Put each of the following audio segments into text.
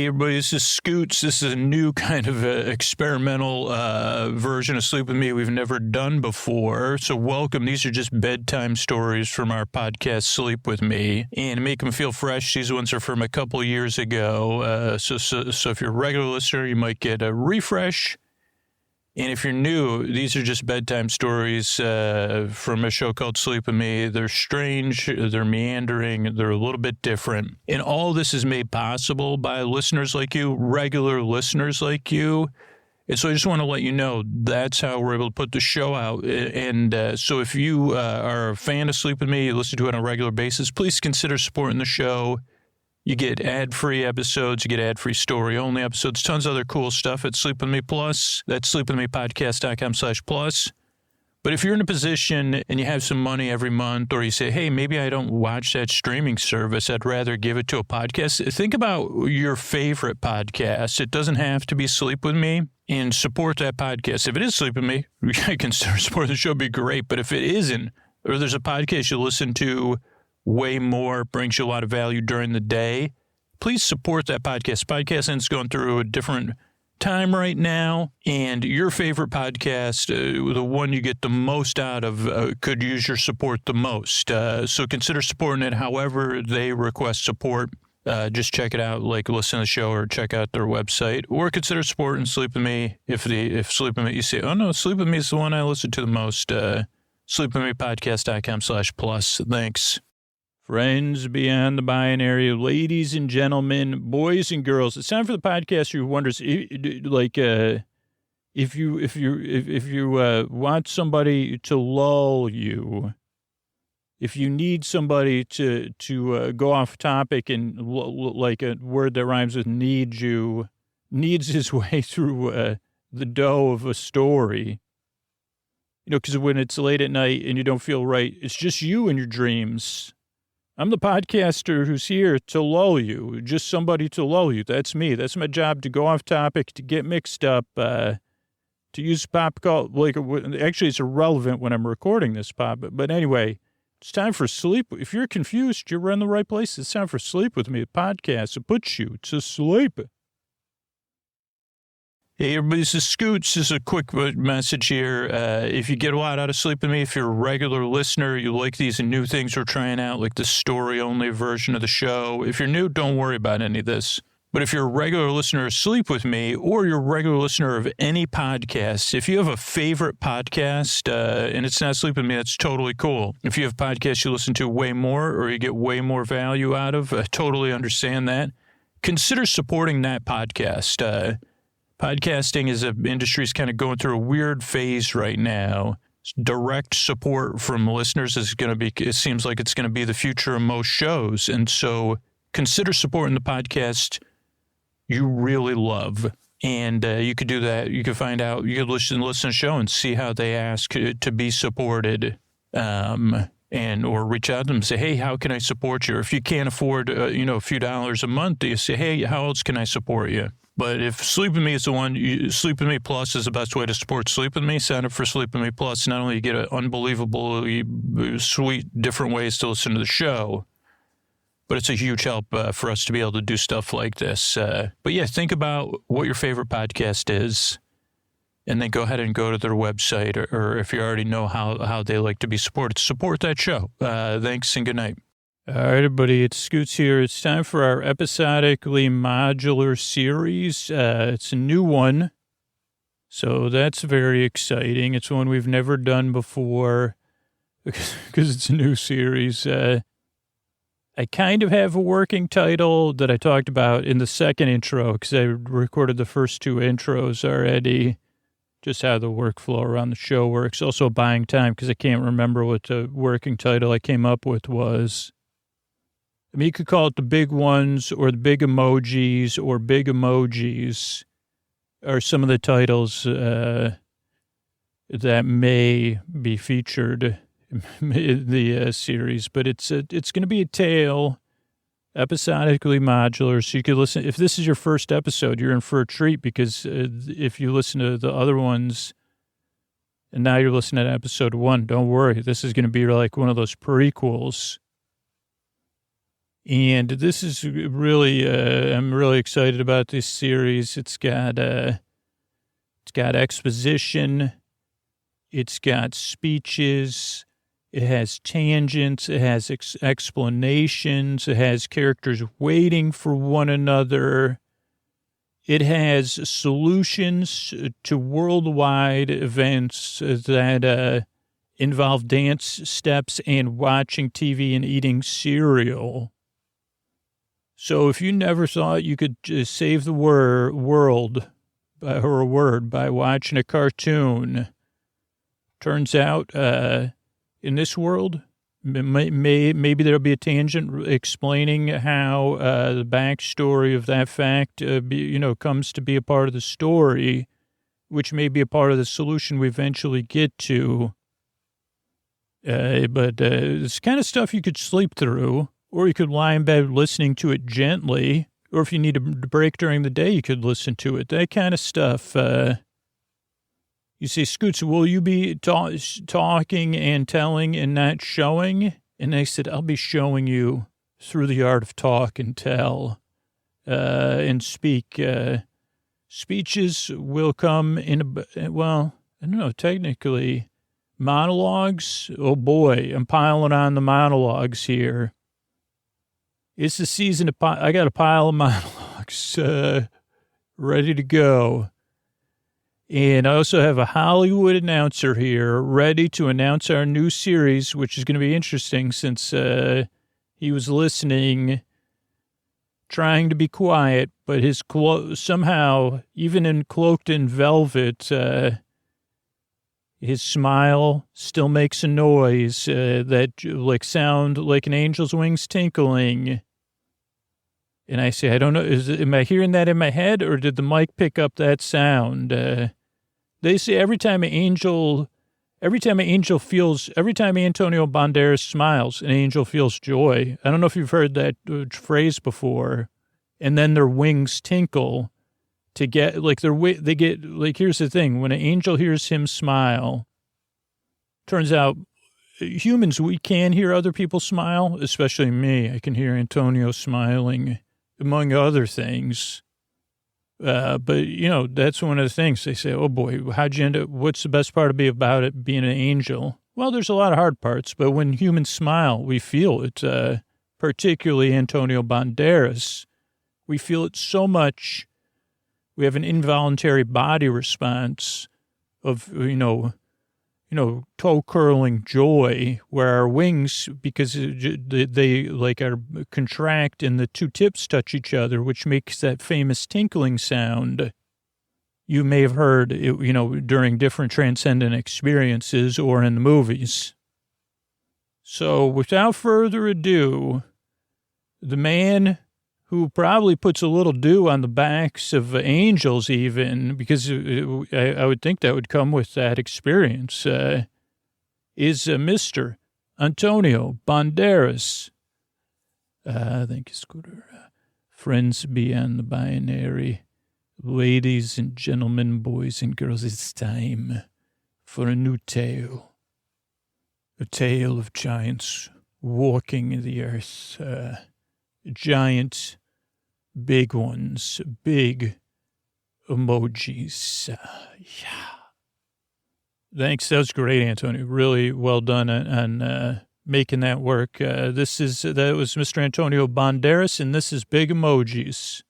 Hey everybody, this is Scoots. This is a new kind of experimental version of Sleep With Me we've never done before. So welcome. These are just bedtime stories from our podcast, Sleep With Me. And to make them feel fresh, these ones are from a couple years ago. So if you're a regular listener, you might get a refresh. And if you're new, these are just bedtime stories from a show called Sleep With Me. They're strange, they're meandering, they're a little bit different. And all this is made possible by listeners like you, regular listeners like you. And so I just want to let you know that's how we're able to put the show out. And so if you are a fan of Sleep With Me, you listen to it on a regular basis, please consider supporting the show. You get ad-free episodes, you get ad-free story-only episodes, tons of other cool stuff at Sleep With Me Plus. That's sleepwithmepodcast.com/plus. But if you're in a position and you have some money every month, or you say, hey, maybe I don't watch that streaming service, I'd rather give it to a podcast, think about your favorite podcast. It doesn't have to be Sleep With Me, and support that podcast. If it is Sleep With Me, I consider supporting the show, would be great. But if it isn't, or there's a podcast you listen to way more, brings you a lot of value during the day, please support that podcast. Podcasting's going through a different time right now, and your favorite podcast, the one you get the most out of, could use your support the most. So consider supporting it however they request support. Just check it out, like listen to the show or check out their website, or consider supporting Sleep With Me. If Sleep With Me, you say, oh no, Sleep With Me is the one I listen to the most, sleepwithmepodcast.com/plus. Thanks. Friends beyond the binary, ladies and gentlemen, boys and girls, it's time for the podcaster who wonders, like, if you want somebody to lull you, if you need somebody to go off topic and like a word that rhymes with needs his way through the dough of a story. You know, because when it's late at night and you don't feel right, it's just you and your dreams. I'm the podcaster who's here to lull you, just somebody to lull you. That's me. That's my job, to go off topic, to get mixed up, to use pop culture. Like, actually, it's irrelevant when I'm recording this pop. But anyway, it's time for sleep. If you're confused, you're in the right place. It's time for Sleep With Me, the podcast. It puts you to sleep. Hey, everybody, this is Scoots. This is a quick message here. If you get a lot out of Sleep With Me, if you're a regular listener, you like these new things we're trying out, like the story-only version of the show. If you're new, don't worry about any of this. But if you're a regular listener of Sleep With Me, or you're a regular listener of any podcast, if you have a favorite podcast, and it's not Sleep With Me, that's totally cool. If you have podcasts you listen to way more, or you get way more value out of, I totally understand that. Consider supporting that podcast. Podcasting as an industry is kind of going through a weird phase right now. Direct support from listeners is going to be, it seems like it's going to be the future of most shows. And so consider supporting the podcast you really love. And you could do that. You could find out, you could listen to the show and see how they ask to be supported. Or reach out to them and say, hey, how can I support you? Or if you can't afford, a few dollars a month, you say, hey, how else can I support you? But if Sleep With Me is the one, Sleep With Me Plus is the best way to support Sleep With Me. Sign up for Sleep With Me Plus. Not only you get an unbelievably sweet, different ways to listen to the show, but it's a huge help for us to be able to do stuff like this. But yeah, think about what your favorite podcast is, and then go ahead and go to their website, or if you already know how they like to be supported, support that show. Thanks and good night. All right, everybody, it's Scoots here. It's time for our episodically modular series. It's a new one, so that's very exciting. It's one we've never done before because it's a new series. I kind of have a working title that I talked about in the second intro because I recorded the first two intros already, just how the workflow around the show works. Also buying time because I can't remember what the working title I came up with was. I mean, you could call it the big ones or the big emojis or big emojis are some of the titles that may be featured in the series. But it's going to be a tale, episodically modular. So you could listen. If this is your first episode, you're in for a treat because if you listen to the other ones and now you're listening to episode 1, don't worry. This is going to be like one of those prequels. And this is really, I'm really excited about this series. It's got exposition. It's got speeches. It has tangents. It has explanations. It has characters waiting for one another. It has solutions to worldwide events that involve dance steps and watching TV and eating cereal. So if you never thought you could just save the world or a word by watching a cartoon, turns out in this world, maybe there'll be a tangent explaining how the backstory of that fact, comes to be a part of the story, which may be a part of the solution we eventually get to. But it's kind of stuff you could sleep through, or you could lie in bed listening to it gently, or if you need a break during the day, you could listen to it. That kind of stuff. You say, Scoots, will you be talking and telling and not showing? And I said, I'll be showing you through the art of talk and tell and speak. Speeches will come in, I don't know, technically. Monologues? Oh, boy, I'm piling on the monologues here. It's the season of I got a pile of monologues ready to go. And I also have a Hollywood announcer here ready to announce our new series, which is going to be interesting since he was listening, trying to be quiet, but his somehow, even cloaked in velvet, his smile still makes a noise that sound like an angel's wings tinkling. And I say, I don't know, am I hearing that in my head, or did the mic pick up that sound? They say every time Antonio Banderas smiles, an angel feels joy. I don't know if you've heard that phrase before. And then their wings tinkle to get, here's the thing. When an angel hears him smile, turns out humans, we can hear other people smile, especially me. I can hear Antonio smiling, among other things. But, that's one of the things they say, oh, boy, how'd you end up? What's the best part being an angel? Well, there's a lot of hard parts, but when humans smile, we feel it, particularly Antonio Banderas. We feel it so much. We have an involuntary body response of, toe curling joy, where our wings, because they are contract and the two tips touch each other, which makes that famous tinkling sound you may have heard, during different transcendent experiences or in the movies. So without further ado, the man who probably puts a little dew on the backs of angels even, because I would think that would come with that experience, is Mr. Antonio Banderas. Thank you, Scooter. Friends beyond the binary, ladies and gentlemen, boys and girls, it's time for a new tale. A tale of giants walking the earth. Giant, big ones, big emojis. Yeah. Thanks. That was great, Antonio. Really well done on making that work. That was Mr. Antonio Banderas, and this is Big Emojis.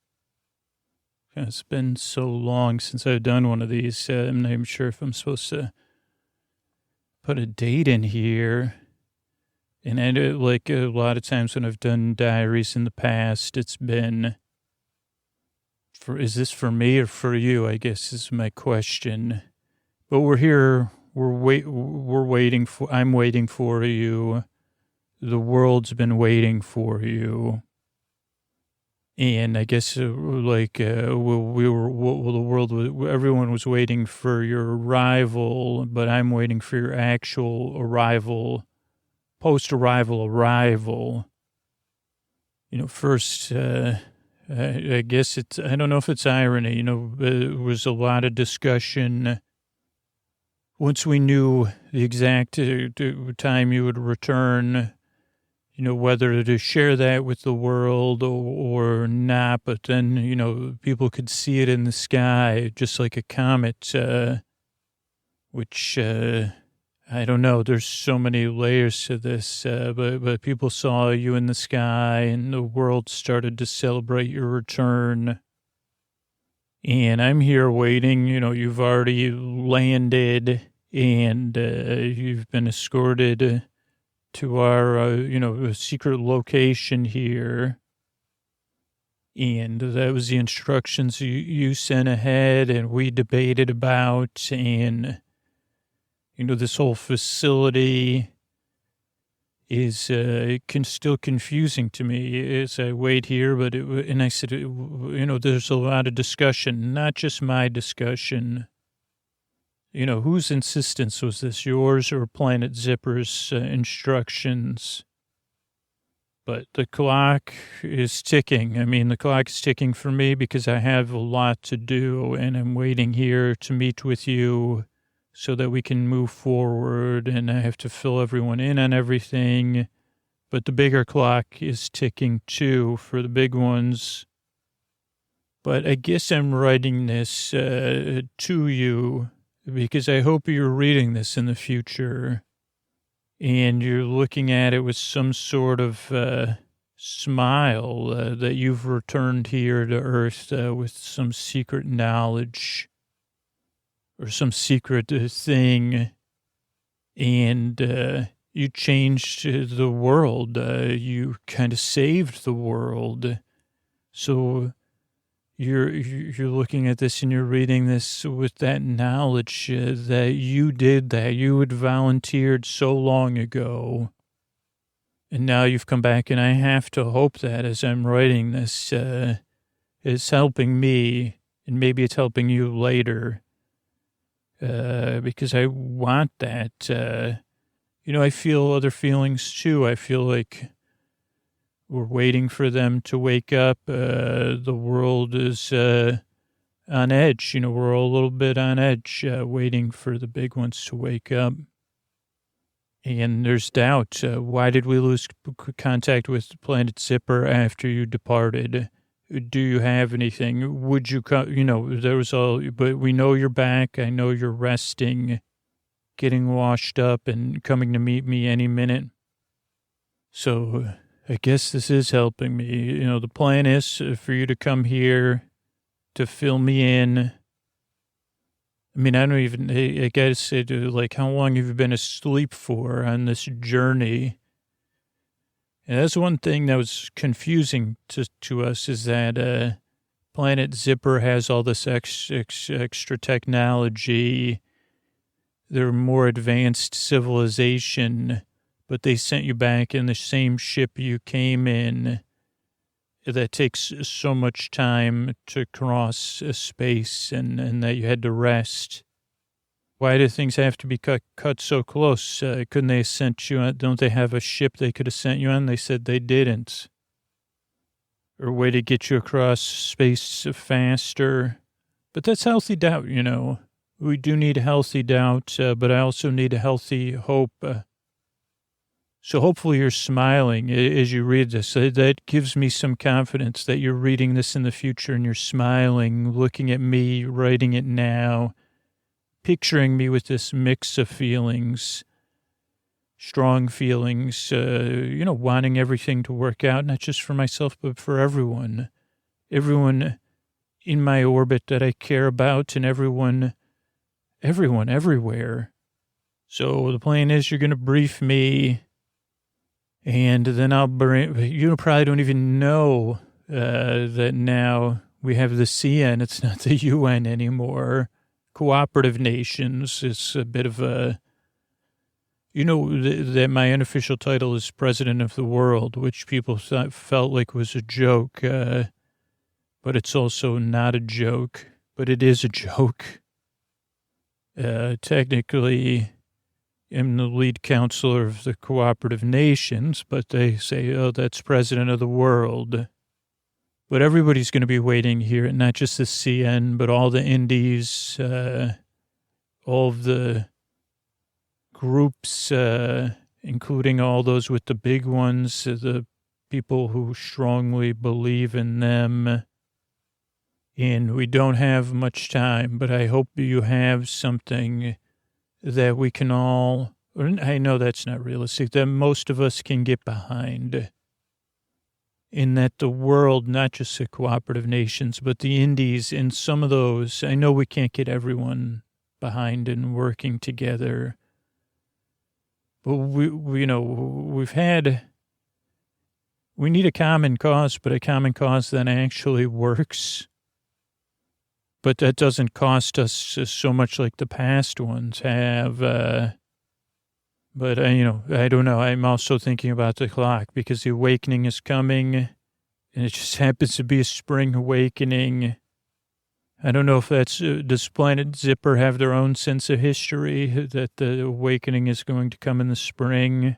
It's been so long since I've done one of these. I'm not even sure if I'm supposed to put a date in here. And I know, like a lot of times when I've done diaries in the past, it's been is this for me or for you? I guess is my question. But we're here. We're waiting for. I'm waiting for you. The world's been waiting for you. And I guess the world. Everyone was waiting for your arrival, but I'm waiting for your actual arrival. Post-arrival arrival. First, I guess I don't know if it's irony. There was a lot of discussion once we knew the exact time you would return. whether to share that with the world or not. But then, people could see it in the sky, just like a comet, which I don't know. There's so many layers to this, but people saw you in the sky, and the world started to celebrate your return. And I'm here waiting. You've already landed, and you've been escorted to our, secret location here. And that was the instructions you sent ahead, and we debated about. And, this whole facility is still confusing to me as I wait here. And I said, there's a lot of discussion, not just my discussion. Whose insistence was this, yours or Planet Zipper's instructions? But the clock is ticking. I mean, the clock is ticking for me because I have a lot to do, and I'm waiting here to meet with you so that we can move forward, and I have to fill everyone in on everything. But the bigger clock is ticking too for the big ones. But I guess I'm writing this to you because I hope you're reading this in the future and you're looking at it with some sort of smile that you've returned here to Earth with some secret knowledge or some secret thing, and you changed the world. You kind of saved the world. So you're looking at this and you're reading this with that knowledge that you did that. You had volunteered so long ago. And now you've come back, and I have to hope that as I'm writing this, it's helping me, and maybe it's helping you later, because I want that. I feel other feelings too. I feel like we're waiting for them to wake up. The world is on edge. We're all a little bit on edge, waiting for the big ones to wake up. And there's doubt. Why did we lose contact with Planet Zipper after you departed? Do you have anything? Would you come? There was but we know you're back. I know you're resting, getting washed up, and coming to meet me any minute. So I guess this is helping me. The plan is for you to come here to fill me in. I mean, I gotta say, like, how long have you been asleep for on this journey? And that's one thing that was confusing to us, is that Planet Zipper has all this extra technology. They're more advanced civilization, but they sent you back in the same ship you came in. That takes so much time to cross space, and that you had to rest. Why do things have to be cut so close? Couldn't they have sent you on? Don't they have a ship they could have sent you on? They said they didn't. Or a way to get you across space faster. But that's healthy doubt, We do need healthy doubt, but I also need a healthy hope. So hopefully you're smiling as you read this. That gives me some confidence that you're reading this in the future and you're smiling, looking at me, writing it now, picturing me with this mix of feelings, strong feelings, wanting everything to work out, not just for myself, but for everyone in my orbit that I care about, and everyone everywhere. So the plan is you're going to brief me. And then you probably don't even know that now we have the CN. It's not the UN anymore. Cooperative nations. It's a bit of a, that my unofficial title is President of the World, which people felt like was a joke. But it's also not a joke, but it is a joke. Technically, I'm the lead counselor of the cooperative nations, but they say, that's President of the World. But everybody's going to be waiting here, not just the CN, but all the indies, all of the groups, and including all those with the big ones, the people who strongly believe in them. And we don't have much time, but I hope you have something that we can all, I know that's not realistic, that most of us can get behind. In that the world, not just the cooperative nations, but the indies and some of those, I know we can't get everyone behind and working together. But we need a common cause, but a common cause that actually works. But that doesn't cost us so much like the past ones have. But, I don't know. I'm also thinking about the clock because the awakening is coming, and it just happens to be a spring awakening. I don't know if that's, does Planet Zipper have their own sense of history that the awakening is going to come in the spring?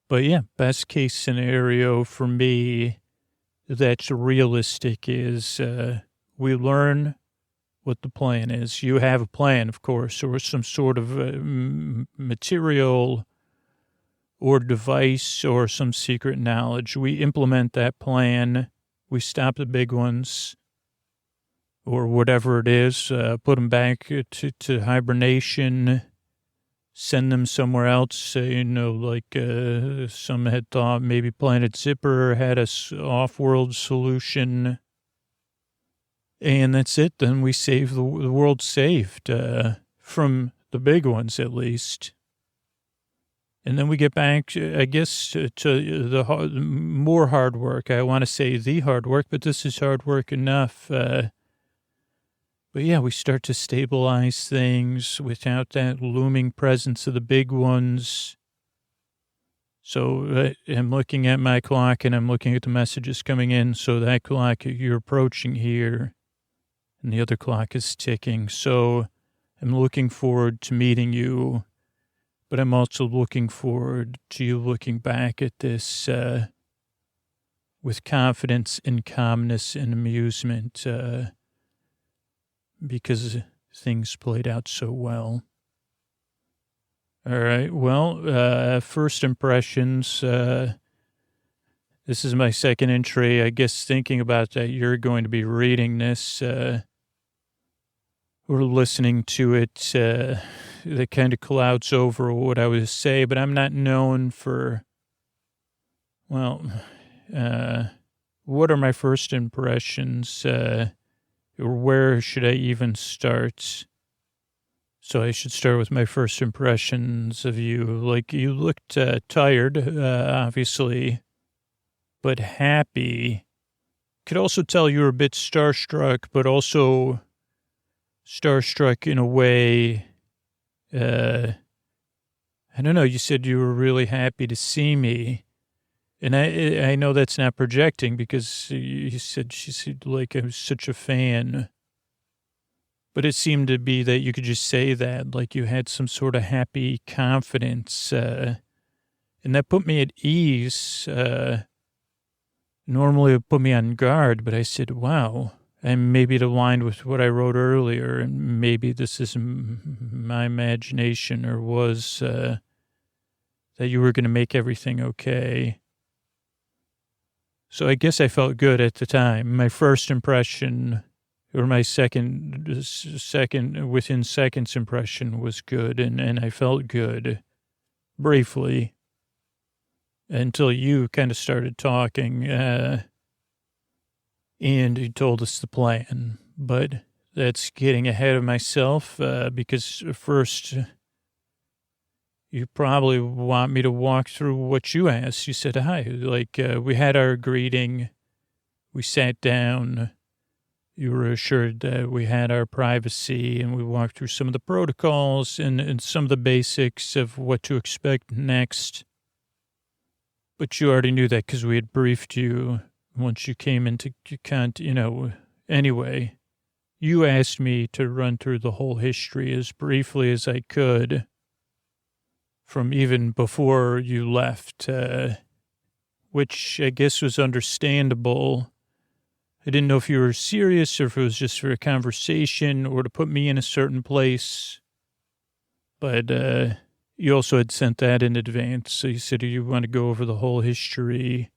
But yeah, best case scenario for me that's realistic is we learn what the plan is. You have a plan, of course, or some sort of material or device or some secret knowledge. We implement that plan. We stop the big ones or whatever it is, put them back to hibernation, send them somewhere else. Some had thought maybe Planet Zipper had a off-world solution. And that's it. Then we save the world saved from the big ones, at least. And then we get back, I guess, to the more hard work. I want to say the hard work, but this is hard work enough. But yeah, we start to stabilize things without that looming presence of the big ones. So I'm looking at my clock and I'm looking at the messages coming in. So that clock you're approaching here. And the other clock is ticking. So I'm looking forward to meeting you, but I'm also looking forward to you looking back at this with confidence and calmness and amusement because things played out so well. All right. Well, first impressions. This is my second entry. I guess thinking about that, you're going to be reading this. Or listening to it, that kind of clouds over what I would say, but I'm not known for, what are my first impressions, or where should I even start? So I should start with my first impressions of you. Like, you looked tired, obviously, but happy. Could also tell you were a bit starstruck, but also starstruck in a way, I don't know, you said you were really happy to see me. And I know that's not projecting because you said she said like I was such a fan. But it seemed to be that you could just say that, like you had some sort of happy confidence. And that put me at ease. Normally it would put me on guard, but I said, wow. And maybe it aligned with what I wrote earlier, and maybe this is my imagination, or was that you were going to make everything okay. So I guess I felt good at the time. My first impression, or my second within seconds impression was good, and I felt good briefly until you kind of started talking. And he told us the plan, but that's getting ahead of myself because first you probably want me to walk through what you asked. You said, hi, like we had our greeting, we sat down, you were assured that we had our privacy, and we walked through some of the protocols and some of the basics of what to expect next. But you already knew that because we had briefed you. Once you came into, anyway, you asked me to run through the whole history as briefly as I could from even before you left, which I guess was understandable. I didn't know if you were serious or if it was just for a conversation or to put me in a certain place. But, you also had sent that in advance. So you said you want to go over the whole history,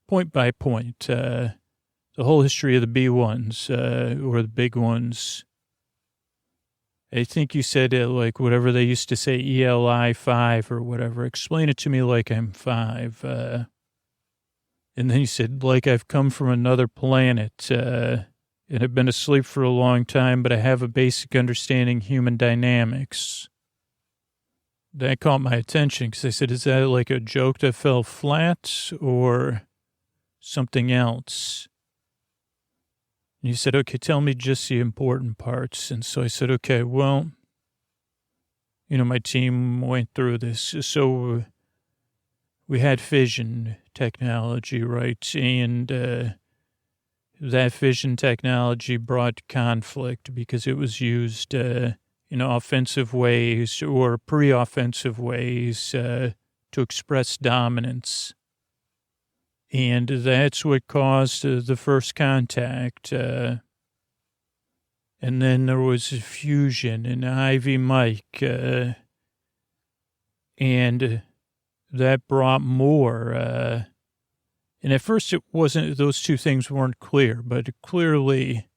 point by point, the whole history of the B1s, or the big ones. I think you said like whatever they used to say, ELI 5 or whatever. Explain it to me like I'm 5. And then you said, like I've come from another planet and have been asleep for a long time, but I have a basic understanding human dynamics. That caught my attention because I said, is that like a joke that fell flat or something else? And you said, okay, tell me just the important parts. And so I said, okay, well, my team went through this. So we had fission technology, right? And that fission technology brought conflict because it was used in offensive ways or pre-offensive ways to express dominance. And that's what caused the first contact. And then there was fusion and Ivy Mike. And that brought more. And at first it wasn't, those two things weren't clear, but clearly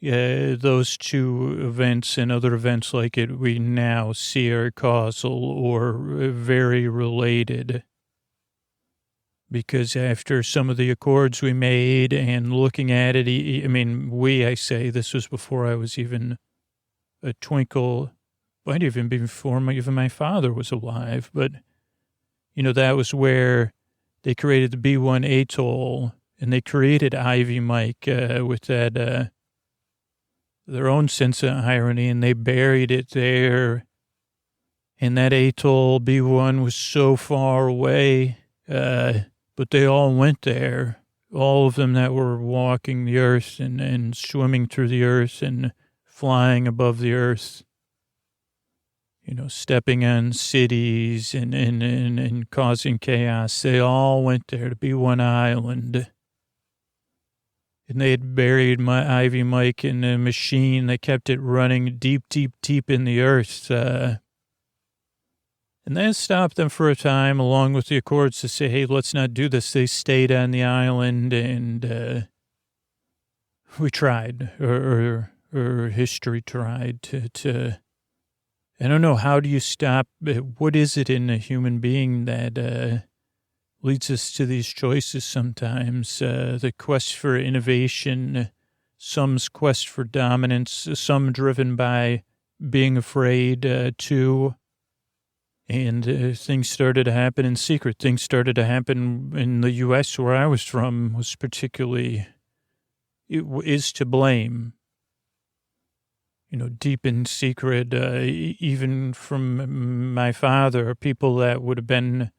those two events and other events like it we now see are causal or very related. Because after some of the accords we made and looking at it, I say this was before I was even a twinkle, might even be before even my father was alive. But, that was where they created the B1 atoll and they created Ivy Mike with that, their own sense of irony, and they buried it there. And that atoll B1 was so far away, but they all went there, all of them that were walking the earth and swimming through the earth and flying above the earth, stepping on cities and causing chaos. They all went there to be one island. And they had buried my Ivy Mike in a machine. They kept it running deep, deep, deep in the earth. And that stopped them for a time, along with the Accords, to say, hey, let's not do this. They stayed on the island, and we tried, or history tried to, I don't know, how do you stop? What is it in a human being that leads us to these choices sometimes? The quest for innovation, some's quest for dominance, some driven by being afraid, too. And things started to happen in secret. Things started to happen in the U.S. where I was from, was particularly, is to blame. Deep in secret, even from my father, people that would have been,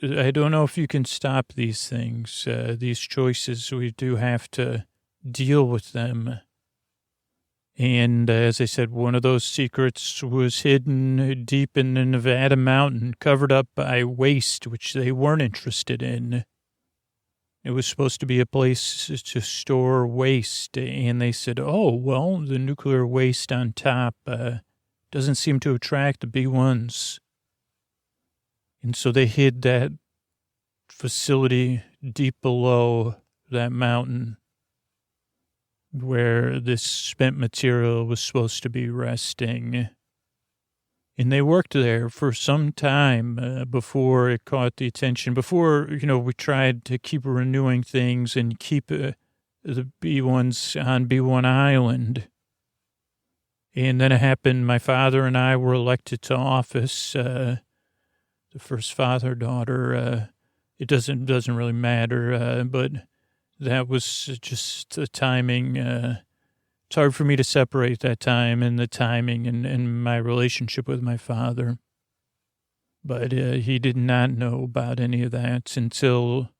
I don't know if you can stop these things, these choices. We do have to deal with them. And as I said, one of those secrets was hidden deep in the Nevada mountain, covered up by waste, which they weren't interested in. It was supposed to be a place to store waste. And they said, oh, well, the nuclear waste on top doesn't seem to attract the B1s. And so they hid that facility deep below that mountain, where this spent material was supposed to be resting. And they worked there for some time before it caught the attention, before, we tried to keep renewing things and keep the B1s on B1 Island. And then it happened, my father and I were elected to office, the first father-daughter. It doesn't really matter, but that was just the timing. It's hard for me to separate that time and the timing and my relationship with my father. But he did not know about any of that until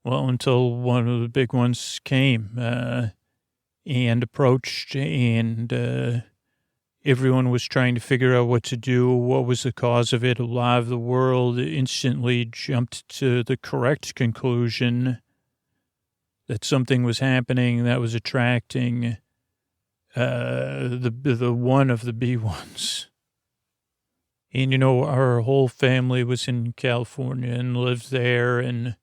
one of the big ones came and approached, and everyone was trying to figure out what to do, what was the cause of it. A lot of the world instantly jumped to the correct conclusion that something was happening that was attracting the one of the B1s. And, our whole family was in California and lived there. And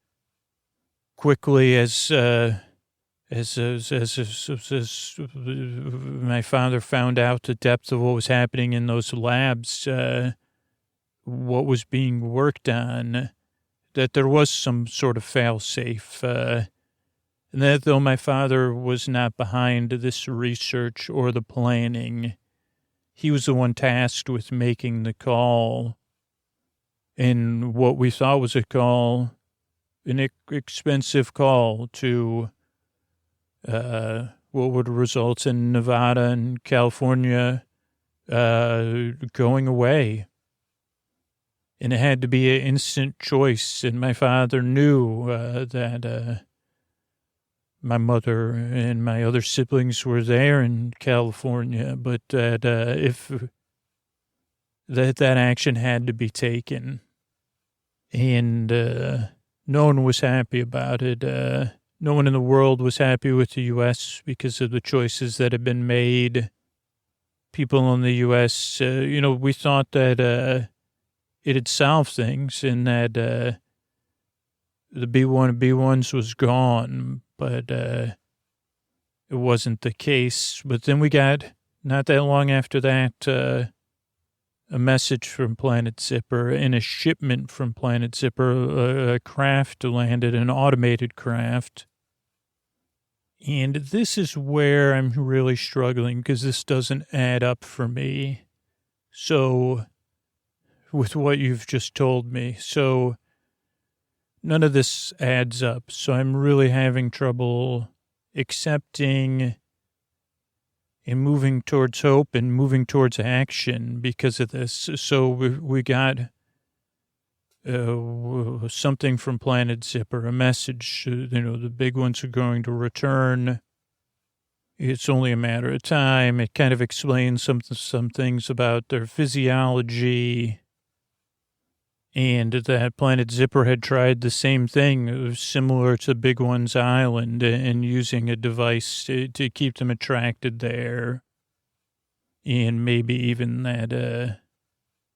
quickly, as my father found out the depth of what was happening in those labs, what was being worked on, that there was some sort of fail-safe, and that though my father was not behind this research or the planning, he was the one tasked with making the call, and what we thought was an expensive call to what would result in Nevada and California going away. And it had to be an instant choice. And my father knew that my mother and my other siblings were there in California, but that if that action had to be taken. And no one was happy about it. No one in the world was happy with the U.S. because of the choices that had been made. People in the U.S., we thought that it had solved things and that the B1s was gone, but it wasn't the case. But then we got, not that long after that, a message from Planet Zipper and a shipment from Planet Zipper. A craft landed, an automated craft. And this is where I'm really struggling because this doesn't add up for me. So, with what you've just told me. So, none of this adds up. So, I'm really having trouble accepting and moving towards hope and moving towards action because of this. So, we got something from Planet Zipper, a message, the big ones are going to return. It's only a matter of time. It kind of explains some things about their physiology. And that Planet Zipper had tried the same thing, similar to Big One's Island, and using a device to keep them attracted there. And maybe even that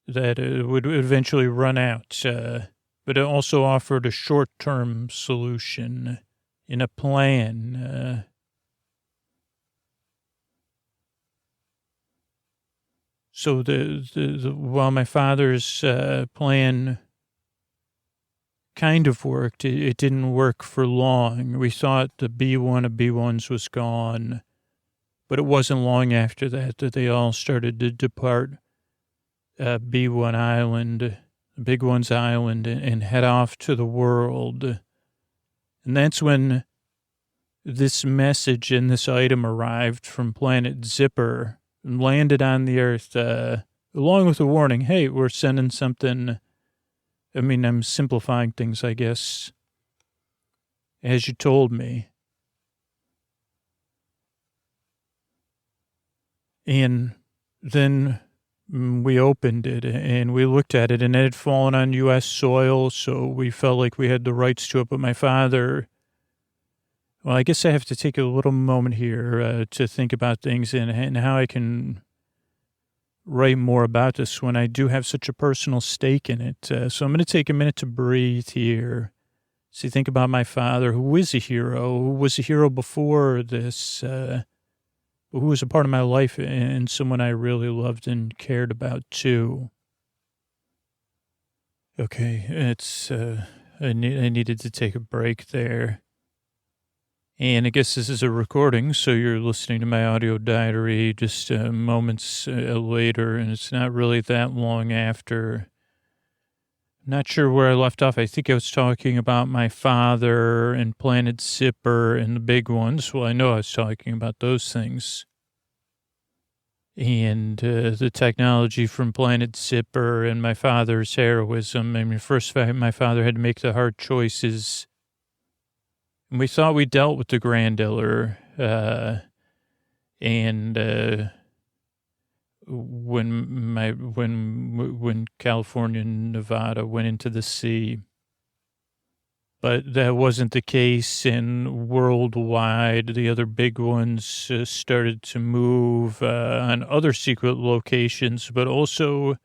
would eventually run out. But it also offered a short-term solution in a plan. So while my father's plan kind of worked, it didn't work for long. We thought the B1 of B1s was gone, but it wasn't long after that they all started to depart B1 Island, Big One's Island, and head off to the world. And that's when this message and this item arrived from Planet Zipper and landed on the Earth, along with a warning, hey, we're sending something. I mean, I'm simplifying things, I guess, as you told me. And then we opened it and we looked at it, and it had fallen on U.S. soil, so we felt like we had the rights to it. But my father, well, I guess I have to take a little moment here to think about things and how I can write more about this when I do have such a personal stake in it. So I'm going to take a minute to breathe here. So think about my father, who is a hero, who was a hero before this, who was a part of my life and someone I really loved and cared about too. Okay, I needed to take a break there. And I guess this is a recording, so you're listening to my audio diary just moments later, and it's not really that long after. Not sure where I left off. I think I was talking about my father and Planet Zipper and the big ones. Well, I know I was talking about those things. And the technology from Planet Zipper and my father's heroism. I mean, first, my father had to make the hard choices. And we thought we dealt with the grandiller. When California and Nevada went into the sea. But that wasn't the case, and worldwide, the other big ones started to move on other secret locations, but also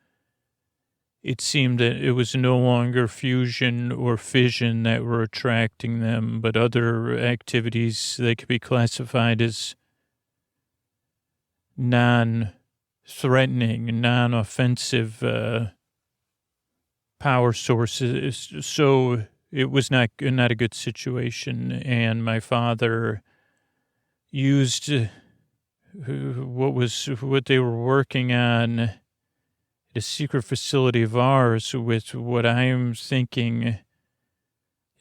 it seemed that it was no longer fusion or fission that were attracting them, but other activities that could be classified as non-threatening, non-offensive power sources. So it was not a good situation. And my father used what they were working on at a secret facility of ours with what I'm thinking.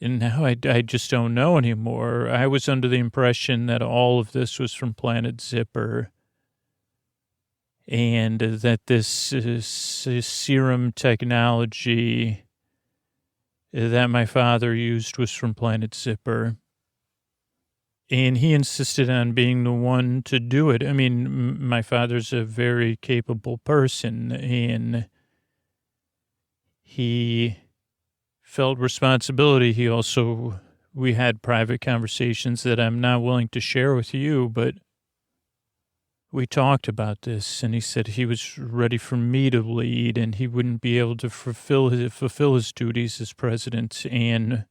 And now I just don't know anymore. I was under the impression that all of this was from Planet Zipper, and that this serum technology that my father used was from Planet Zipper. And he insisted on being the one to do it. I mean, my father's a very capable person, and he felt responsibility. We had private conversations that I'm not willing to share with you, but we talked about this, and he said he was ready for me to lead, and he wouldn't be able to fulfill his duties as president. And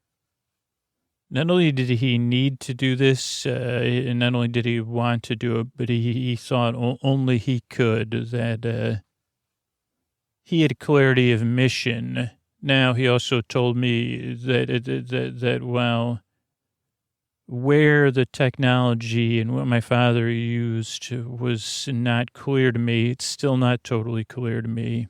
not only did he need to do this, and not only did he want to do it, but he thought only he could, that he had clarity of mission. Now, he also told me that while where the technology and what my father used was not clear to me, it's still not totally clear to me.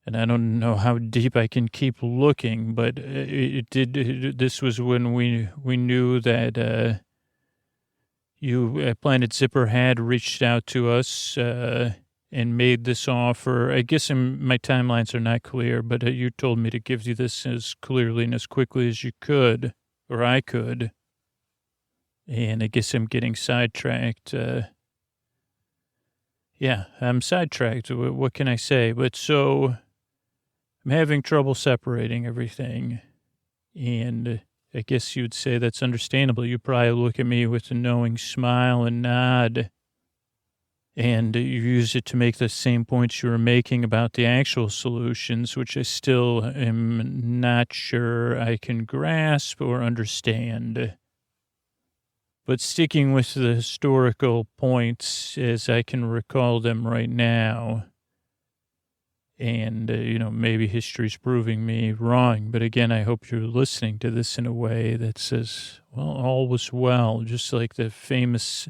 And I don't know how deep I can keep looking, but this was when we knew that Planet Zipper had reached out to us and made this offer. I guess my timelines are not clear, but you told me to give you this as clearly and as quickly as you could, or I could. And I guess I'm getting sidetracked. Yeah, I'm sidetracked. What can I say? But so I'm having trouble separating everything. And I guess you'd say that's understandable. You probably look at me with a knowing smile and nod, and you use it to make the same points you were making about the actual solutions, which I still am not sure I can grasp or understand. But sticking with the historical points as I can recall them right now, and, maybe history's proving me wrong, but again, I hope you're listening to this in a way that says, well, all was well, just like the famous,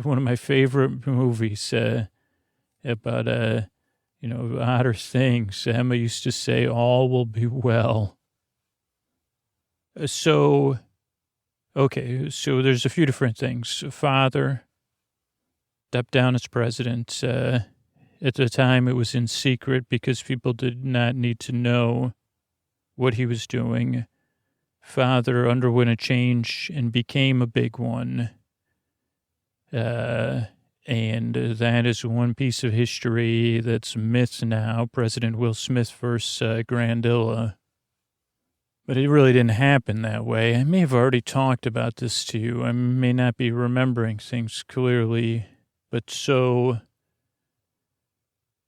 one of my favorite movies about, odder things. Emma used to say, all will be well. So there's a few different things. Father stepped down as president. At the time, it was in secret because people did not need to know what he was doing. Father underwent a change and became a big one. And that is one piece of history that's myth now. President Will Smith versus Grandilla. But it really didn't happen that way. I may have already talked about this to you. I may not be remembering things clearly. But so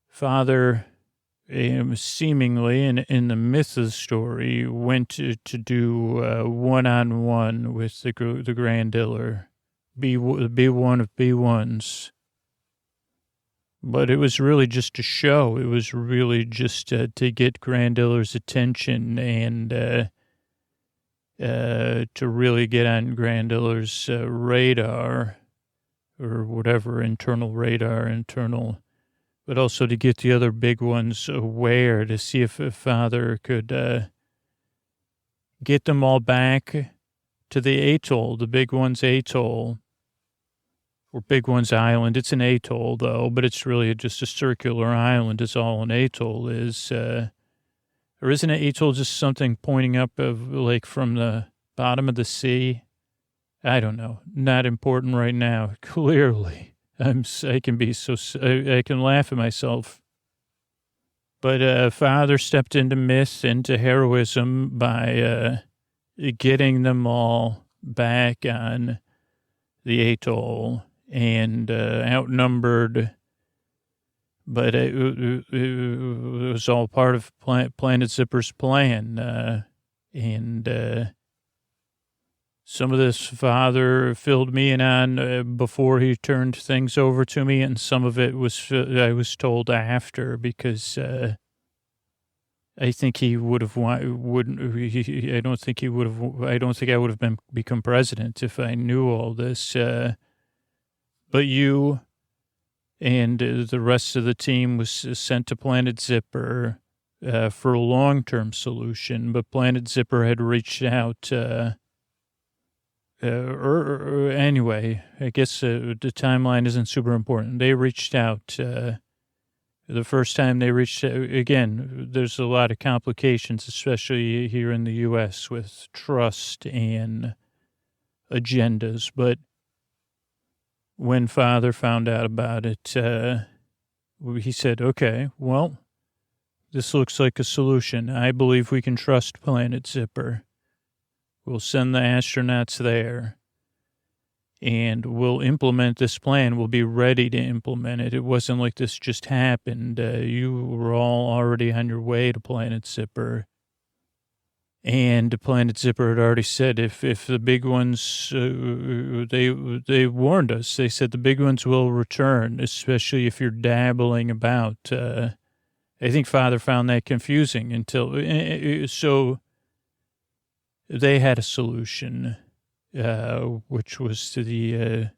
Father, seemingly in the myth of the story, went to do one-on-one with the Grandiller. Be one of B1s. But it was really just a show. It was really just to get Grandiller's attention and to really get on Grandiller's radar, or whatever, internal, but also to get the other big ones aware, to see if Father could get them all back to the atoll, the big one's atoll, or Big One's Island. It's an atoll, though, but it's really just a circular island is all an atoll is. Or isn't an atoll just something pointing up from the bottom of the sea? I don't know. Not important right now, clearly. I can laugh at myself. But Father stepped into myth, into heroism by getting them all back on the atoll. And outnumbered But it was all part of Planet Zipper's plan. And some of this father filled me in on before he turned things over to me, and some of it was I was told after, because I think he would have wouldn't. I don't think he would have. I don't think I would have become president if I knew all this. But you and the rest of the team was sent to Planet Zipper for a long-term solution. But Planet Zipper had reached out. Anyway, I guess the timeline isn't super important. They reached out. The first time they reached out, again, there's a lot of complications, especially here in the U.S. with trust and agendas. But when Father found out about it, he said, okay, well, this looks like a solution. I believe we can trust Planet Zipper. We'll send the astronauts there, and we'll implement this plan. We'll be ready to implement it. It wasn't like this just happened. You were all already on your way to Planet Zipper. And Planet Zipper had already said if the big ones, they warned us. They said the big ones will return, especially if you're dabbling about. I think Father found that confusing so they had a solution, which was to the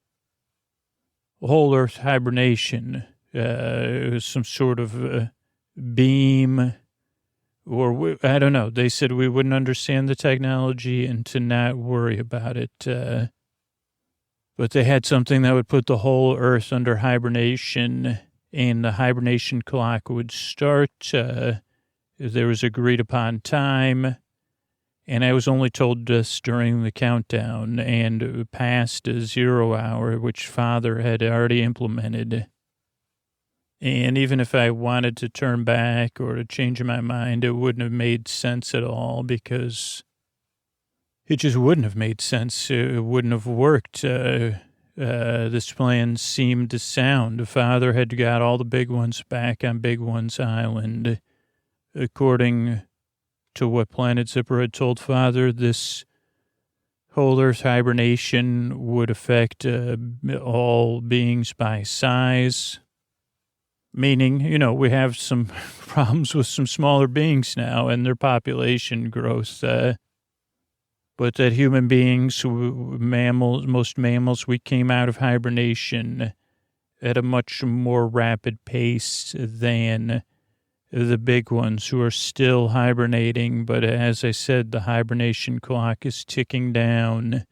whole Earth hibernation. It was some sort of beam. I don't know. They said we wouldn't understand the technology and to not worry about it. But they had something that would put the whole Earth under hibernation, and the hibernation clock would start. There was agreed upon time, and I was only told this during the countdown and past a 0 hour, which Father had already implemented. And even if I wanted to turn back or to change my mind, it wouldn't have made sense at all, because it just wouldn't have made sense. It wouldn't have worked. This plan seemed to sound. Father had got all the big ones back on Big One's Island. According to what Planet Zipper had told Father, this whole Earth hibernation would affect all beings by size. Meaning, we have some problems with some smaller beings now and their population growth. But that human beings, most mammals, we came out of hibernation at a much more rapid pace than the big ones, who are still hibernating. But as I said, the hibernation clock is ticking down,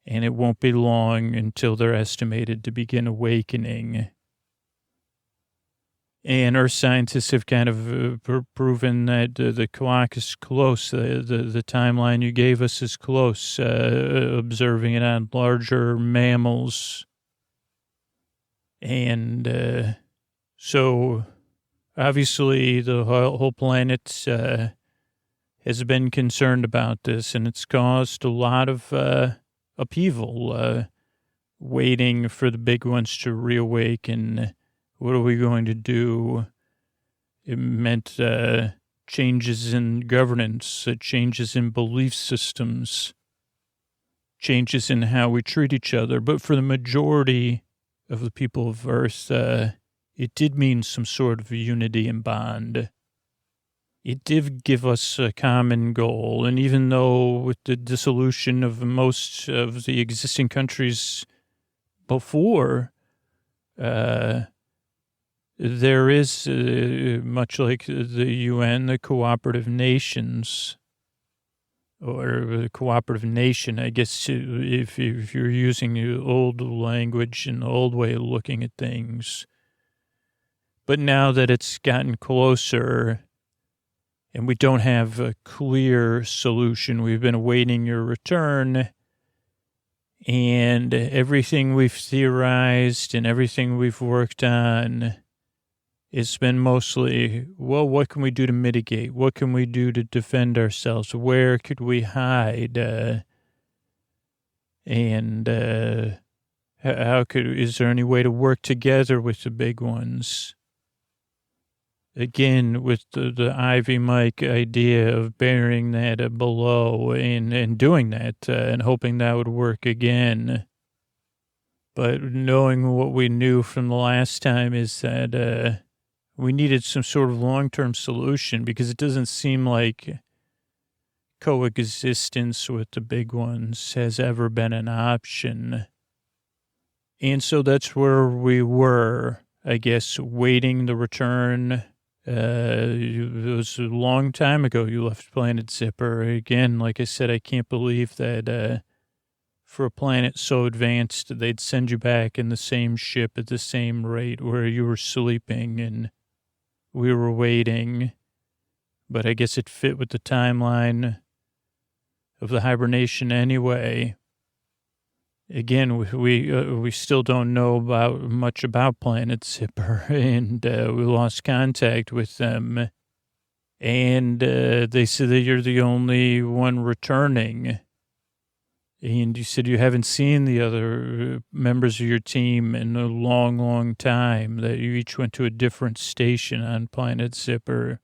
and it won't be long until they're estimated to begin awakening. And Earth scientists have kind of proven that the clock is close. The timeline you gave us is close, observing it on larger mammals. And so obviously the whole planet has been concerned about this, and it's caused a lot of upheaval, waiting for the big ones to reawaken. What are we going to do? It meant changes in governance, changes in belief systems, changes in how we treat each other. But for the majority of the people of Earth, it did mean some sort of unity and bond. It did give us a common goal. And even though with the dissolution of most of the existing countries before, there is, much like the UN, the cooperative nations, or the cooperative nation, I guess, if you're using the old language and the old way of looking at things. But now that it's gotten closer and we don't have a clear solution, we've been awaiting your return, and everything we've theorized and everything we've worked on, it's been mostly, well, what can we do to mitigate? What can we do to defend ourselves? Where could we hide? And Is there any way to work together with the big ones? Again, with the Ivy Mike idea of burying that below and doing that and hoping that would work again. But knowing what we knew from the last time is that we needed some sort of long-term solution, because it doesn't seem like coexistence with the big ones has ever been an option. And so that's where we were, I guess, waiting the return. It was a long time ago you left Planet Zipper. Again, like I said, I can't believe that for a planet so advanced, they'd send you back in the same ship at the same rate where you were sleeping and we were waiting. But I guess it fit with the timeline of the hibernation anyway. Again, we still don't know much about Planet Zipper, and we lost contact with them. And they said that you're the only one returning. And you said you haven't seen the other members of your team in a long, long time, that you each went to a different station on Planet Zipper.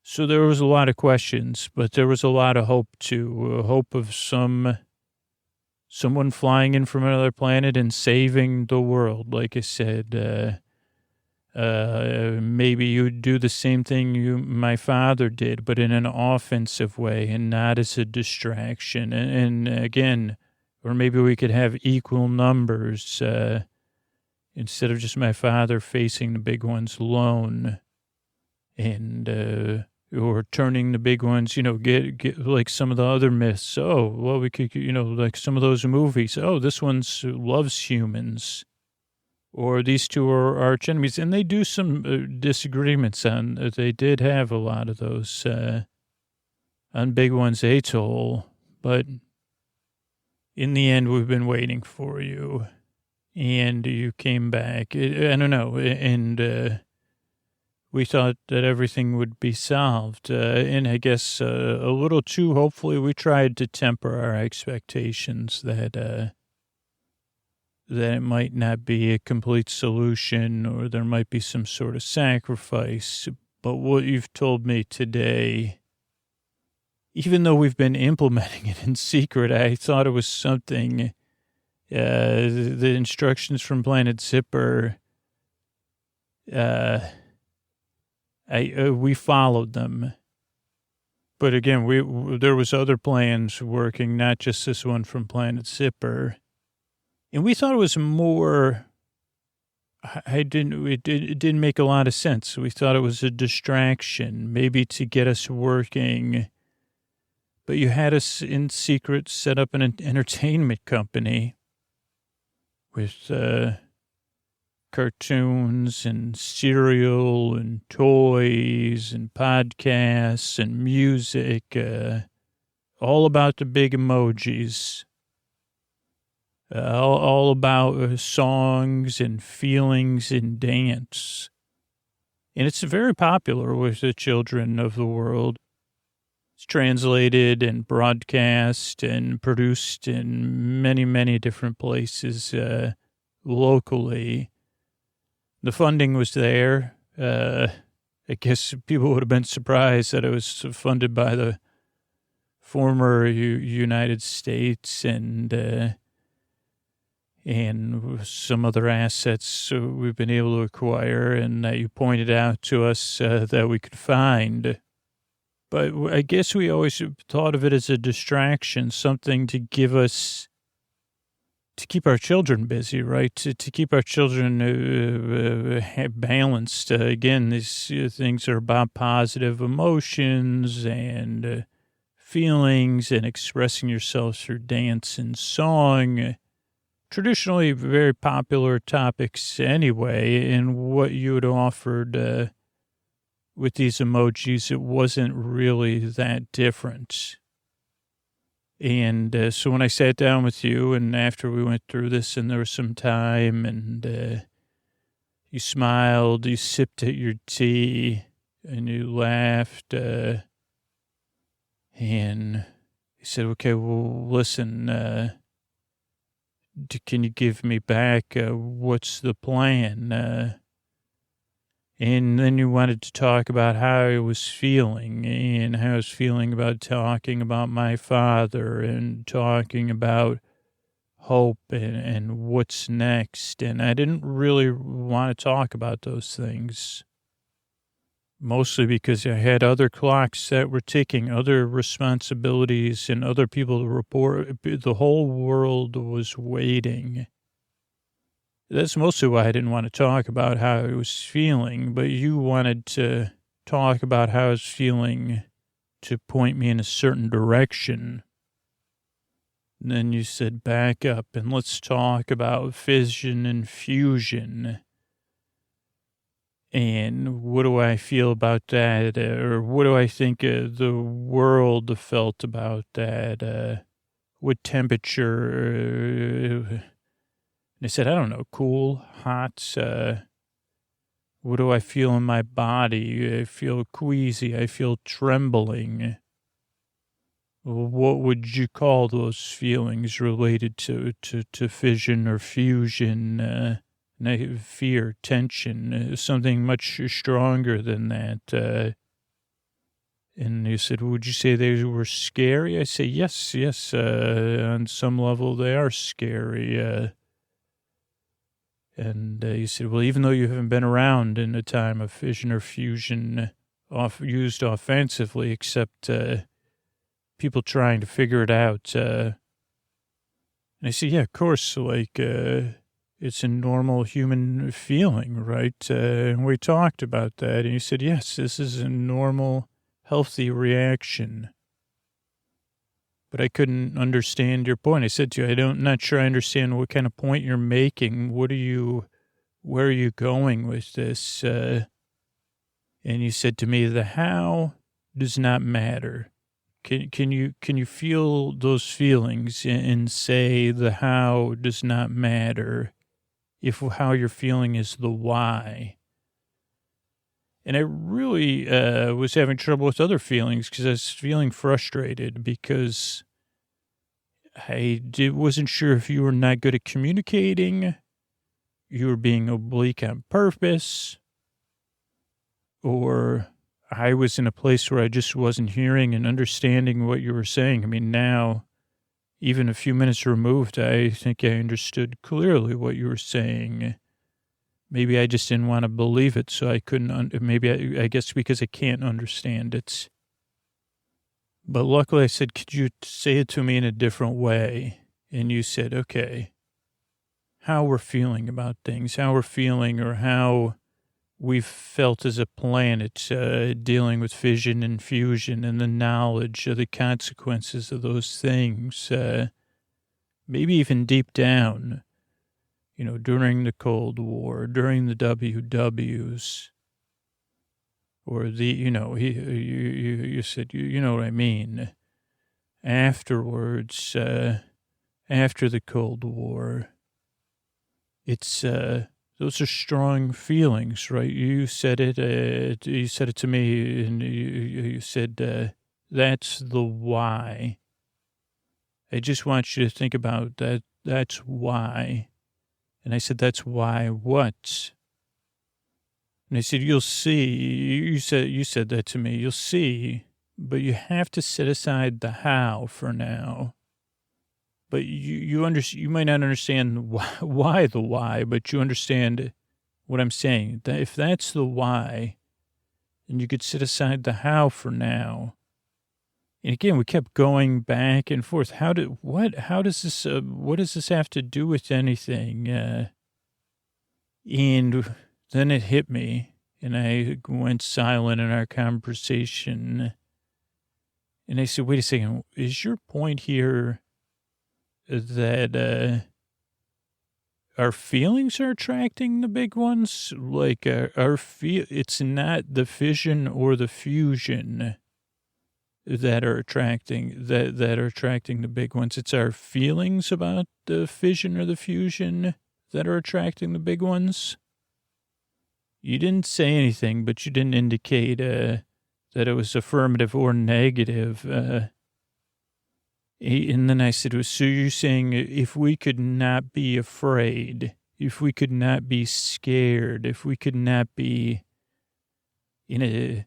So there was a lot of questions, but there was a lot of hope too. Hope of someone flying in from another planet and saving the world. Like I said, maybe you'd do the same thing my father did, but in an offensive way and not as a distraction. And again, or maybe we could have equal numbers instead of just my father facing the big ones alone, and or turning the big ones, get like some of the other myths. Oh, well, we could, like some of those movies. Oh, this one loves humans. Or these two are arch enemies. And they do some disagreements on, they did have a lot of those on Big One's atoll. But in the end, we've been waiting for you. And you came back. I don't know. And we thought that everything would be solved. And I guess a little too hopefully we tried to temper our expectations that it might not be a complete solution, or there might be some sort of sacrifice. But what you've told me today, even though we've been implementing it in secret, I thought it was something, the instructions from Planet Zipper, we followed them. But again, there was other plans working, not just this one from Planet Zipper. And we thought it was more, it didn't make a lot of sense. We thought it was a distraction, maybe to get us working. But you had us in secret set up an entertainment company with cartoons and cereal and toys and podcasts and music, all about the big emojis. All about songs and feelings and dance. And it's very popular with the children of the world. It's translated and broadcast and produced in many, many different places locally. The funding was there. I guess people would have been surprised that it was funded by the former United States and some other assets we've been able to acquire, and that you pointed out to us that we could find. But I guess we always thought of it as a distraction, something to give us, to keep our children busy, right? To keep our children balanced. Again, these things are about positive emotions and feelings and expressing yourself through dance and song. Traditionally very popular topics anyway, and what you had offered with these emojis, it wasn't really that different. And so when I sat down with you, and after we went through this and there was some time, and you smiled, you sipped at your tea, and you laughed, and you said, okay, well, listen, can you give me back? What's the plan? And then you wanted to talk about how I was feeling and how I was feeling about talking about my father and talking about hope and what's next. And I didn't really want to talk about those things, mostly because I had other clocks that were ticking, other responsibilities and other people to report. The whole world was waiting. That's mostly why I didn't want to talk about how I was feeling, but you wanted to talk about how I was feeling to point me in a certain direction. And then you said, back up and let's talk about fission and fusion. And what do I feel about that? Or what do I think the world felt about that? What temperature? And I said, I don't know, cool, hot. What do I feel in my body? I feel queasy. I feel trembling. What would you call those feelings related to fission or fusion? Fear, tension, something much stronger than that. And you said, would you say they were scary? I say, yes. On some level, they are scary. And you said, well, even though you haven't been around in a time of fission or fusion used offensively, except people trying to figure it out. And I said, yeah, of course, like it's a normal human feeling, right? And we talked about that. And you said, yes, this is a normal, healthy reaction. But I couldn't understand your point. I said to you, I'm not sure I understand what kind of point you're making. Where are you going with this? And you said to me, the how does not matter. Can you feel those feelings and say the how does not matter if how you're feeling is the why? And I really was having trouble with other feelings because I was feeling frustrated because wasn't sure if you were not good at communicating, you were being oblique on purpose, or I was in a place where I just wasn't hearing and understanding what you were saying. I mean, now, even a few minutes removed, I think I understood clearly what you were saying. Maybe I just didn't want to believe it, so I couldn't. I guess because I can't understand it. But luckily I said, could you say it to me in a different way? And you said, okay, how we're feeling about things, how we're feeling or how we've felt as a planet dealing with fission and fusion and the knowledge of the consequences of those things. Maybe even deep down, during the Cold War, during the WWs, or you said, you know what I mean. Afterwards, after the Cold War, it's, those are strong feelings, right? You said it to me and you said, that's the why. I just want you to think about that. That's why. And I said, that's why what? And I said, you'll see. You said that to me. You'll see, but you have to set aside the how for now. But you might not understand why the why, but you understand what I'm saying. That if that's the why, then you could set aside the how for now. And again, we kept going back and forth. How does this, what does this have to do with anything? And then it hit me, and I went silent in our conversation. And I said, wait a second, is your point here that our feelings are attracting the big ones? Like it's not the fission or the fusion that are attracting the big ones. It's our feelings about the fission or the fusion that are attracting the big ones. You didn't say anything, but you didn't indicate that it was affirmative or negative. And then I said, so you're saying if we could not be afraid, if we could not be scared, if we could not be in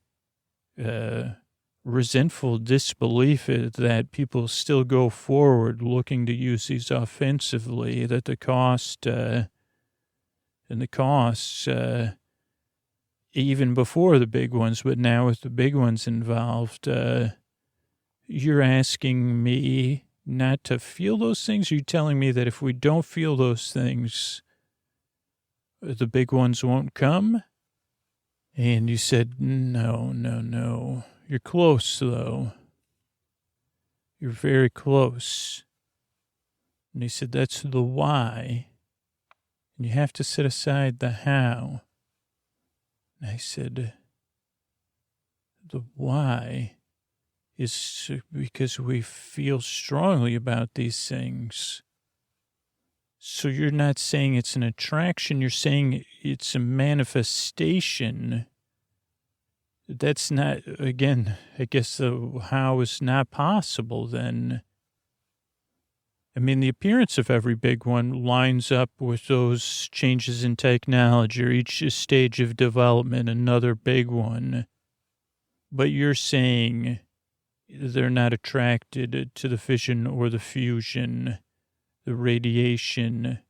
a resentful disbelief that people still go forward looking to use these offensively, that the cost and the costs, even before the big ones, but now with the big ones involved, you're asking me not to feel those things? Are you telling me that if we don't feel those things, the big ones won't come? And you said, no. You're close, though. You're very close. And he said, that's the why. And you have to set aside the how. And I said, the why is because we feel strongly about these things. So you're not saying it's an attraction, you're saying it's a manifestation. That's not, again, I guess the how is not possible then. I mean, the appearance of every big one lines up with those changes in technology or each stage of development, another big one. But you're saying they're not attracted to the fission or the fusion, the radiation.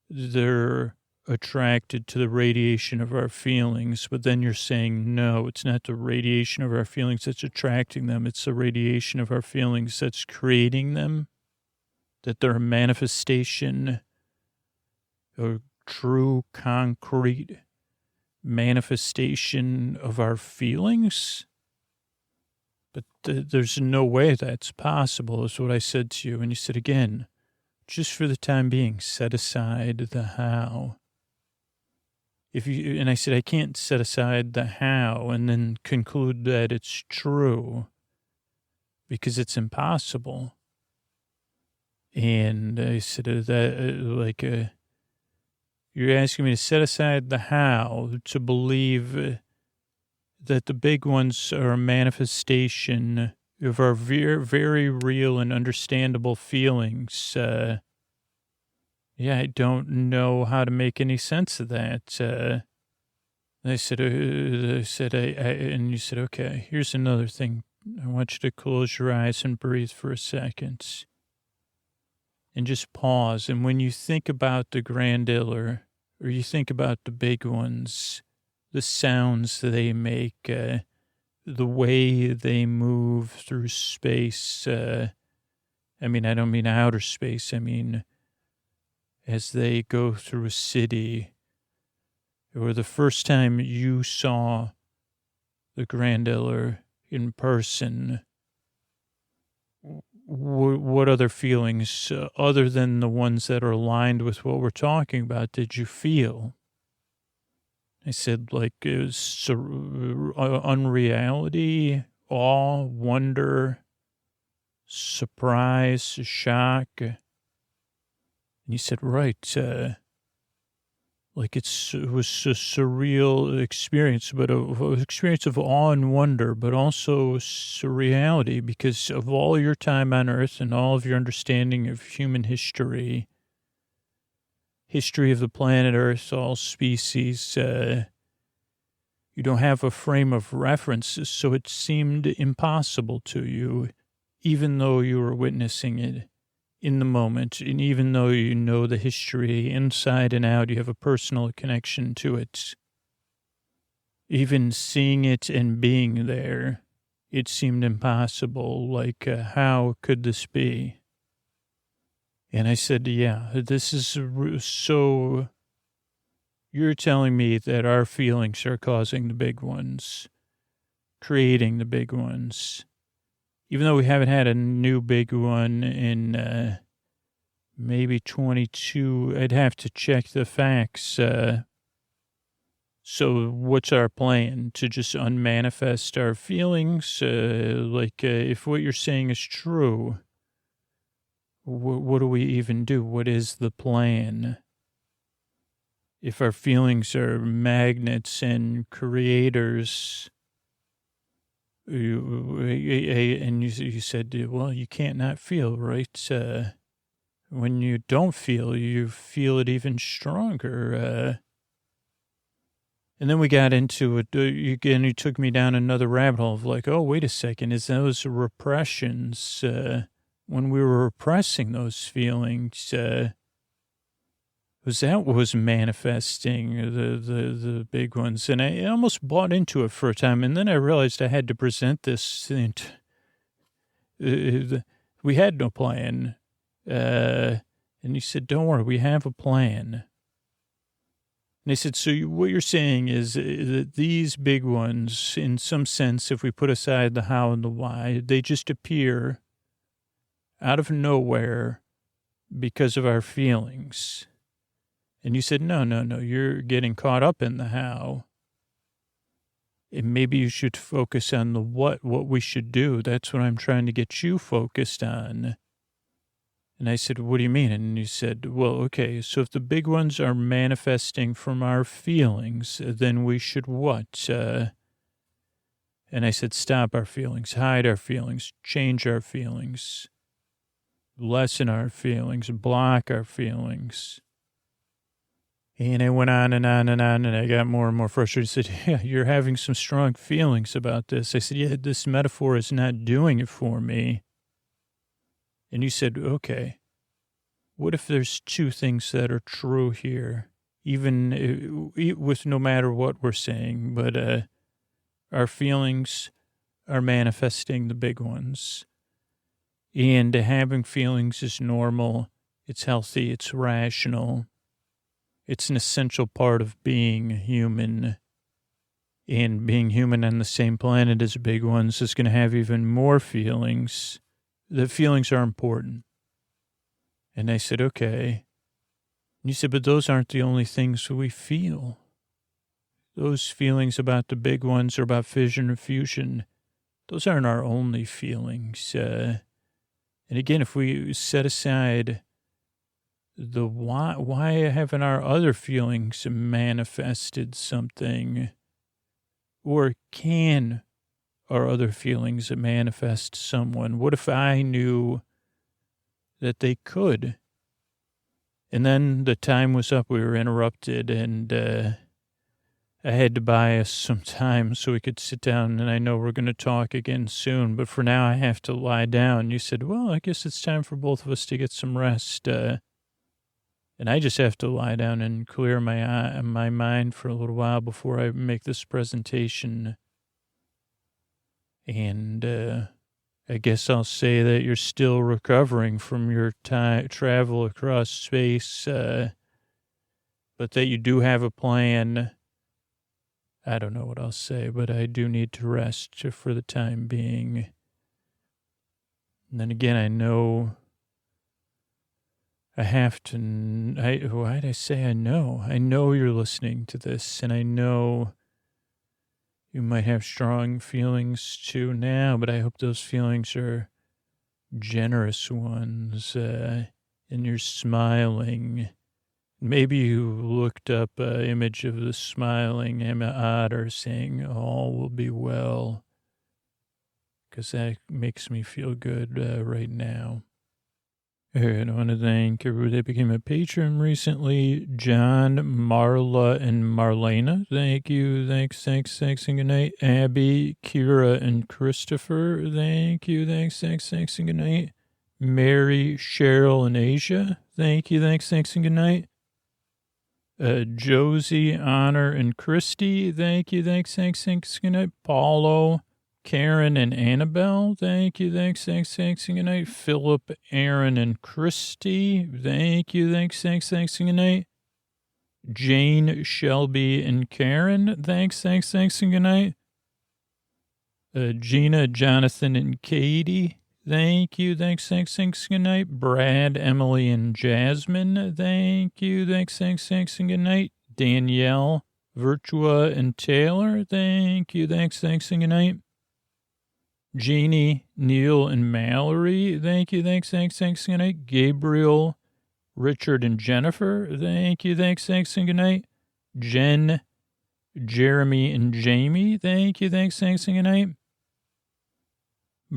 They're attracted to the radiation of our feelings. But then you're saying, no, it's not the radiation of our feelings that's attracting them. It's the radiation of our feelings that's creating them. That they're a manifestation, a true, concrete manifestation of our feelings. But there's no way that's possible, is what I said to you. And you said, again, just for the time being, set aside the how. And I said, I can't set aside the how and then conclude that it's true because it's impossible. And I said you're asking me to set aside the how to believe that the big ones are a manifestation of our very, very real and understandable feelings. I don't know how to make any sense of that. And you said, okay, here's another thing. I want you to close your eyes and breathe for a second. And just pause. And when you think about the grandiller, or you think about the big ones, the sounds they make, the way they move through space. I don't mean outer space. I mean, as they go through a city, or the first time you saw the grandiller in person, what other feelings, other than the ones that are aligned with what we're talking about, did you feel? I said, unreality, awe, wonder, surprise, shock. And you said, right, it was a surreal experience, but an experience of awe and wonder, but also surreality because of all your time on Earth and all of your understanding of human history of the planet Earth, all species. You don't have a frame of reference, so it seemed impossible to you, even though you were witnessing it in the moment, and even though you know the history inside and out, you have a personal connection to it. Even seeing it and being there, it seemed impossible. How could this be? And I said, yeah, this is so. You're telling me that our feelings are causing the big ones, creating the big ones. Even though we haven't had a new big one in maybe 22, I'd have to check the facts. So what's our plan? To just unmanifest our feelings? If what you're saying is true, what do we even do? What is the plan? If our feelings are magnets and creators, you said, well, you can't not feel, right? When you don't feel, you feel it even stronger. And then we got into it. You took me down another rabbit hole of like, oh, wait a second. Is those repressions, when we were repressing those feelings, was that what was manifesting the big ones? And I almost bought into it for a time. And then I realized I had to present this. We had no plan. And he said, don't worry, we have a plan. And they said, so what you're saying is that these big ones, in some sense, if we put aside the how and the why, they just appear out of nowhere because of our feelings. And you said, no, you're getting caught up in the how. And maybe you should focus on the what we should do. That's what I'm trying to get you focused on. And I said, what do you mean? And you said, well, okay, so if the big ones are manifesting from our feelings, then we should what? And I said, stop our feelings, hide our feelings, change our feelings, lessen our feelings, block our feelings. And I went on and on and on, and I got more and more frustrated. I said, yeah, you're having some strong feelings about this. I said, yeah, this metaphor is not doing it for me. And you said, okay, what if there's two things that are true here, even with no matter what we're saying, but our feelings are manifesting the big ones. And having feelings is normal, it's healthy, it's rational. It's an essential part of being human. And being human on the same planet as big ones is going to have even more feelings. The feelings are important. And I said, okay. And you said, but those aren't the only things we feel. Those feelings about the big ones or about fission or fusion, those aren't our only feelings. And again, if we set aside the why haven't our other feelings manifested something? Or can our other feelings manifest someone? What if I knew that they could? And then the time was up. We were interrupted, and I had to buy us some time so we could sit down. And I know we're going to talk again soon, but for now I have to lie down. You said, well, I guess it's time for both of us to get some rest. And I just have to lie down and clear my mind for a little while before I make this presentation. And I guess I'll say that you're still recovering from your travel across space, but that you do have a plan. I don't know what I'll say, but I do need to rest for the time being. And then again, I know I have to, why did I say I know? I know you're listening to this, and I know you might have strong feelings too now, but I hope those feelings are generous ones, and you're smiling. Maybe you looked up an image of the smiling Emma Otter saying, all will be well, because that makes me feel good right now. And I want to thank everybody that became a patron recently. John, Marla, and Marlena. Thank you. Thanks, and good night. Abby, Kira, and Christopher. Thank you. Thanks, and good night. Mary, Cheryl, and Asia. Thank you. Thanks, and good night. Josie, Honor, and Christy. Thank you. Thanks, and good night. Paulo, Karen, and Annabelle. Thank you. Thanks, and good night. Philip, Aaron, and Christy. Thank you. Thanks, and good night. Jane, Shelby, and Karen. Thanks, and good night. Gina, Jonathan, and Katie. Thank you. Thanks, and good night. Brad, Emily, and Jasmine. Thank you. Thanks, and good night. Danielle, Virtua, and Taylor. Thank you. Thanks, and good night. Jeannie, Neil, and Mallory. Thank you. Thanks, and good night. Gabriel, Richard, and Jennifer. Thank you. Thanks, and good night. Jen, Jeremy, and Jamie. Thank you. Thanks, and good night.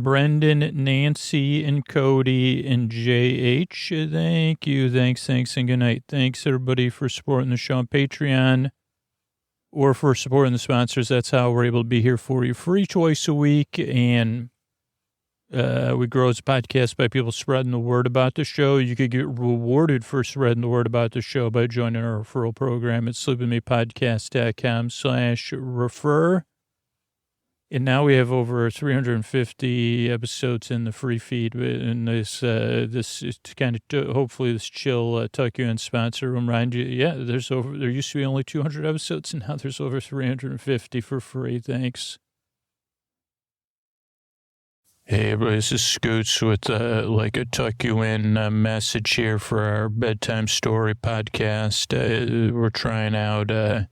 Brendan, Nancy, and Cody, and JH. Thank you. Thanks, and good night. Thanks, everybody, for supporting the show on Patreon or for supporting the sponsors. That's how we're able to be here for you free twice a week. And we grow as a podcast by people spreading the word about the show. You could get rewarded for spreading the word about the show by joining our referral program at sleepwithmepodcast.com/refer. And now we have over 350 episodes in the free feed. And this is kind of, hopefully this chill tuck you in sponsor will remind you, there used to be only 200 episodes and now there's over 350 for free. Thanks. Hey, everybody, this is Scoots with a tuck you in message here for our bedtime story podcast. We're trying out, and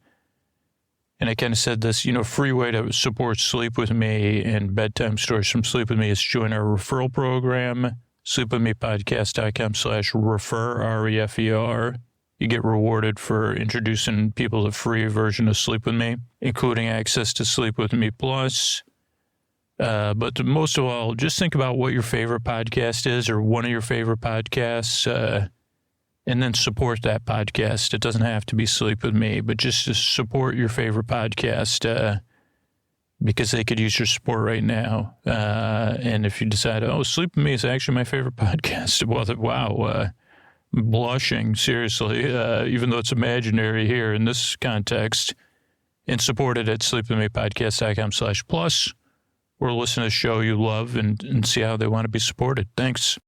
I kind of said this, free way to support Sleep With Me and bedtime stories from Sleep With Me is join our referral program, sleepwithmepodcast.com/refer, R-E-F-E-R. You get rewarded for introducing people to a free version of Sleep With Me, including access to Sleep With Me Plus. But most of all, just think about what your favorite podcast is or one of your favorite podcasts, and then support that podcast. It doesn't have to be Sleep With Me, but just to support your favorite podcast because they could use your support right now. And if you decide, Sleep With Me is actually my favorite podcast, well, wow, blushing, seriously, even though it's imaginary here in this context, and support it at sleepwithmepodcast.com/plus. Or listen to a show you love and see how they want to be supported. Thanks.